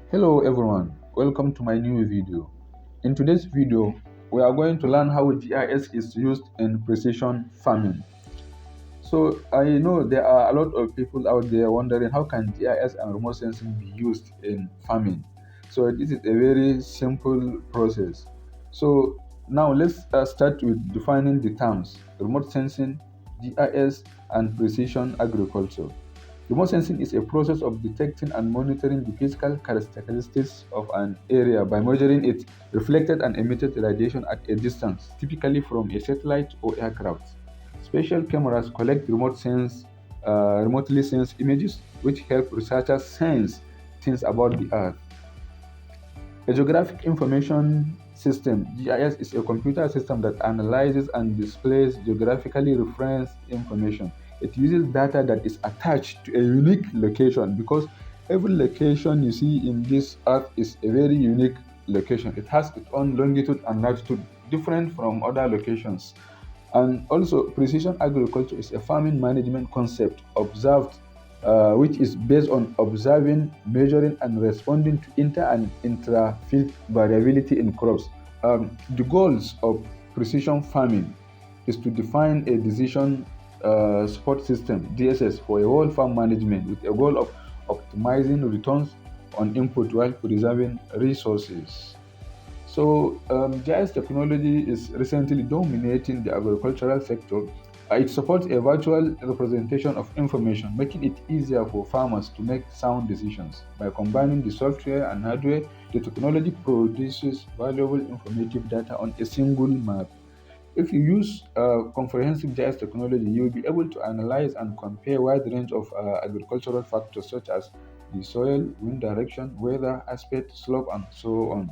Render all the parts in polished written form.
Hello everyone, welcome to my new video. In today's video, we are going to learn how GIS is used in precision farming. So I know there are a lot of people out there wondering how can GIS and remote sensing be used in farming. So this is a very simple process. So now let's start with defining the terms remote sensing, GIS, and precision agriculture. Remote sensing is a process of detecting and monitoring the physical characteristics of an area by measuring its reflected and emitted radiation at a distance, typically from a satellite or aircraft. Special cameras collect remotely sense images, which help researchers sense things about the Earth. A geographic information system (GIS) is a computer system that analyzes and displays geographically referenced information. It uses data that is attached to a unique location because every location you see in this earth is a very unique location. It has its own longitude and latitude, different from other locations. And also, precision agriculture is a farming management concept which is based on observing, measuring, and responding to inter and intra-field variability in crops. The goals of precision farming is to define a decision support system (DSS) for a whole farm management with a goal of optimizing returns on input while preserving resources. So, GIS technology is recently dominating the agricultural sector. It supports a virtual representation of information, making it easier for farmers to make sound decisions. By combining the software and hardware, the technology produces valuable informative data on a single map. If you use comprehensive GIS technology, you will be able to analyze and compare a wide range of agricultural factors such as the soil, wind direction, weather, aspect, slope, and so on.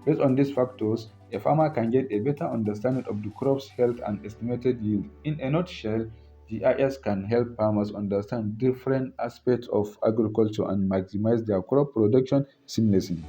Based on these factors, a farmer can get a better understanding of the crop's health and estimated yield. In a nutshell, GIS can help farmers understand different aspects of agriculture and maximize their crop production seamlessly.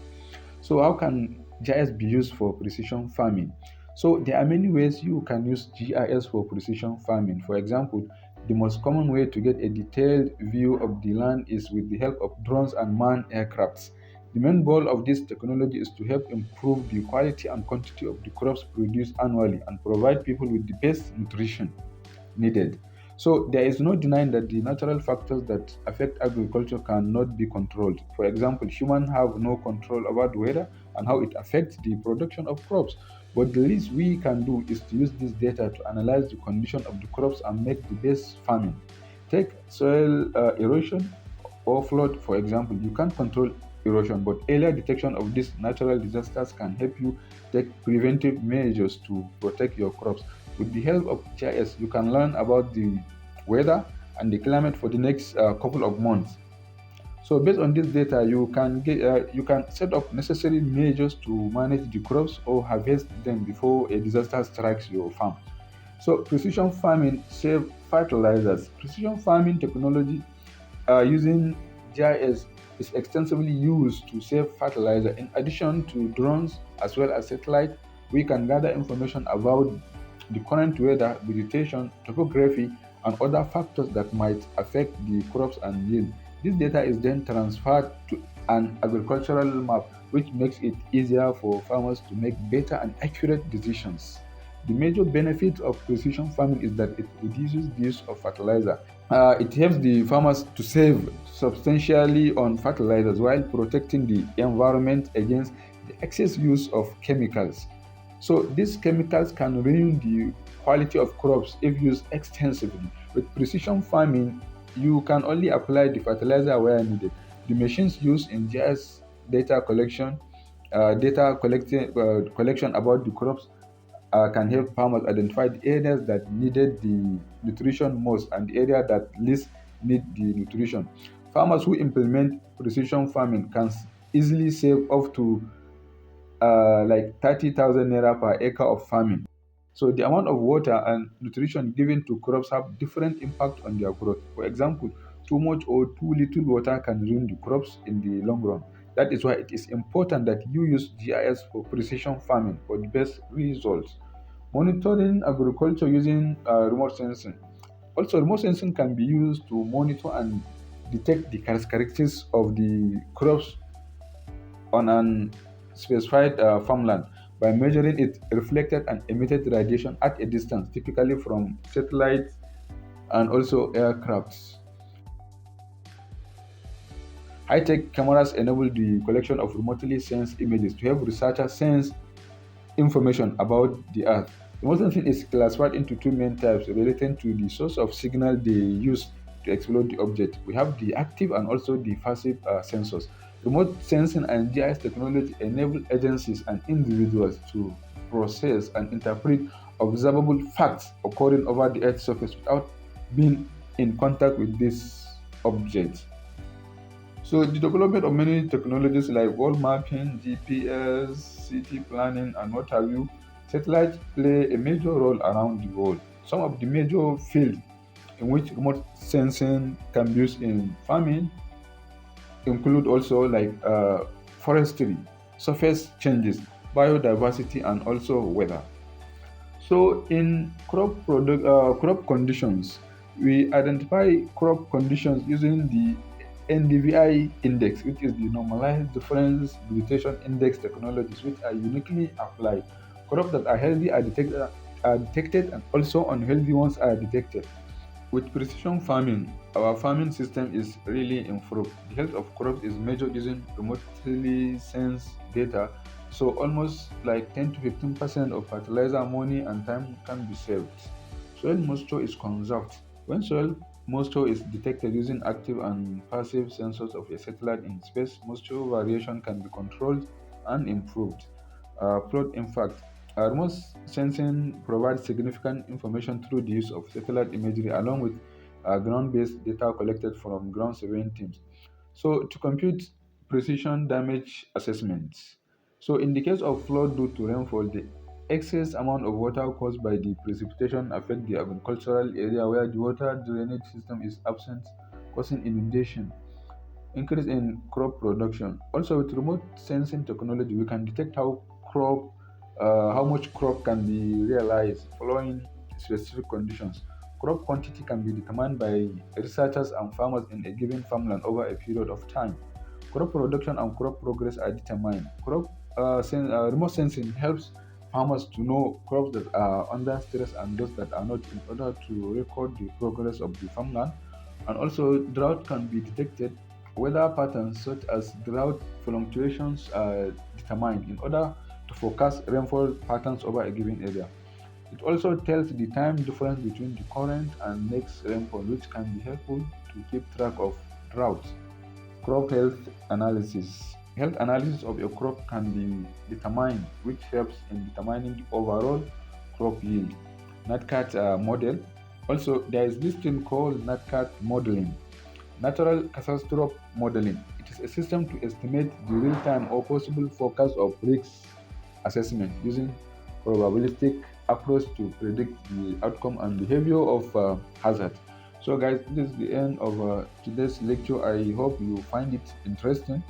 So how can GIS be used for precision farming? So there are many ways you can use GIS for precision farming. For example, the most common way to get a detailed view of the land is with the help of drones and manned aircrafts. The main goal of this technology is to help improve the quality and quantity of the crops produced annually and provide people with the best nutrition needed. So there is no denying that the natural factors that affect agriculture cannot be controlled. For example, humans have no control over the weather and how it affects the production of crops. But the least we can do is to use this data to analyze the condition of the crops and make the best farming. Take soil erosion or flood, for example. You can't control erosion, but earlier detection of these natural disasters can help you take preventive measures to protect your crops. With the help of GIS, you can learn about the weather and the climate for the next couple of months. So based on this data, you can set up necessary measures to manage the crops or harvest them before a disaster strikes your farm. So precision farming save fertilizers. Precision farming technology using GIS is extensively used to save fertilizer. In addition to drones as well as satellite, we can gather information about the current weather, vegetation, topography, and other factors that might affect the crops and yield. This data is then transferred to an agricultural map, which makes it easier for farmers to make better and accurate decisions. The major benefit of precision farming is that it reduces the use of fertilizer. It helps the farmers to save substantially on fertilizers while protecting the environment against the excess use of chemicals. So these chemicals can ruin the quality of crops if used extensively. With precision farming, you can only apply the fertilizer where needed. The machines used in GIS collection about the crops can help farmers identify the areas that needed the nutrition most and the area that least need the nutrition. Farmers who implement precision farming can easily save up to like 30,000 naira per acre of farming. So the amount of water and nutrition given to crops have different impact on their growth. For example, too much or too little water can ruin the crops in the long run. That is why it is important that you use GIS for precision farming for the best results. Monitoring agriculture using remote sensing. Also, remote sensing can be used to monitor and detect the characteristics of the crops on an specified farmland by measuring its reflected and emitted radiation at a distance, typically from satellites and also aircrafts. High-tech cameras enable the collection of remotely sensed images to help researchers sense information about the Earth. Remote sensing is classified into two main types relating to the source of signal they use to explore the object. We have the active and also the passive sensors. Remote sensing and GIS technology enable agencies and individuals to process and interpret observable facts occurring over the Earth's surface without being in contact with this object. So the development of many technologies like world mapping, GPS, city planning, and what have you, satellites play a major role around the world. Some of the major fields in which remote sensing can be used in farming include also like forestry, surface changes, biodiversity, and also weather. So in crop conditions, we identify crop conditions using the NDVI index, which is the normalized difference vegetation index technologies, which are uniquely applied. Crops that are healthy are detected, and also unhealthy ones are detected. With precision farming, our farming system is really improved. The health of crops is measured using remotely sensed data, so almost like 10 to 15% of fertilizer money and time can be saved. Soil moisture is conserved. When soil moisture is detected using active and passive sensors of a satellite in space, moisture variation can be controlled and improved. Flood impact. Remote sensing provides significant information through the use of satellite imagery along with ground-based data collected from ground surveying teams. So to compute precision damage assessments. So in the case of flood due to rainfall, the excess amount of water caused by the precipitation affect the agricultural area where the water drainage system is absent, causing inundation. Increase in crop production. Also, with remote sensing technology, we can detect how much crop can be realized following specific conditions. Crop quantity can be determined by researchers and farmers in a given farmland over a period of time. Crop production and crop progress are determined. Remote sensing helps farmers to know crops that are under stress and those that are not in order to record the progress of the farmland. And also, drought can be detected. Weather patterns such as drought fluctuations are determined in order to forecast rainfall patterns over a given area. It also tells the time difference between the current and next rainfall, which can be helpful to keep track of drought. Crop health analysis. Health analysis of a crop can be determined, which helps in determining the overall crop yield. NatCat model. Also, there is this thing called NatCat modeling. Natural catastrophe modeling. It is a system to estimate the real-time or possible forecast of risk assessment using probabilistic approach to predict the outcome and behavior of hazard. So guys, this is the end of today's lecture. I hope you find it interesting.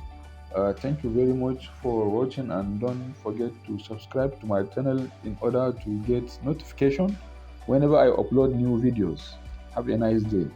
Thank you very much for watching, and don't forget to subscribe to my channel in order to get notification whenever I upload new videos. Have a nice day.